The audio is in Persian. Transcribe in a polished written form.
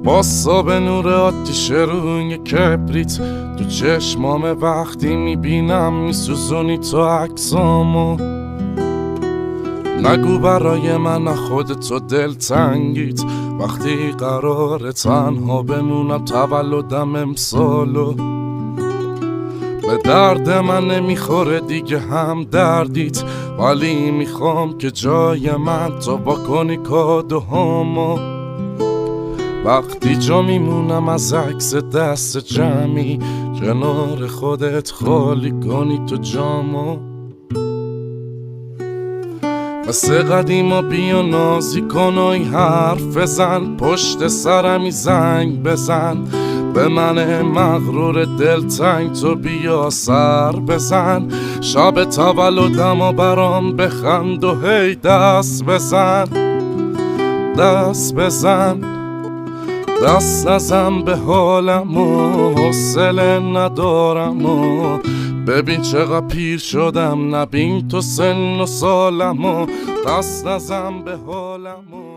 باسا به نور آتیش روی کبریت تو چشمام وقتی میبینم میسوزونی تو عکسامو. نگو برای من خودتو دلتنگیت وقتی قراره تنها بمونم تولدم امسالو. به درد من نمیخوره دیگه هم دردیت، ولی میخوام که جای من تو بکنی کادوهامو. وقتی جا میمونم از عکس دست جمعی کنار خودت خالی کنی تو جامو. مثل قدیما بیا نازی کن و حرف بزن، پشت سرمی زنگ بزن به من مغرور دلتنگ تو بیا سر بزن. شب تولدم و برام بخند و هی دست بزن، دست بزن، دست نزن به حالم و حوصله ندارم و ببین چقدر پیر شدم، نبین تو سن و سالم و دست نزن به حالم و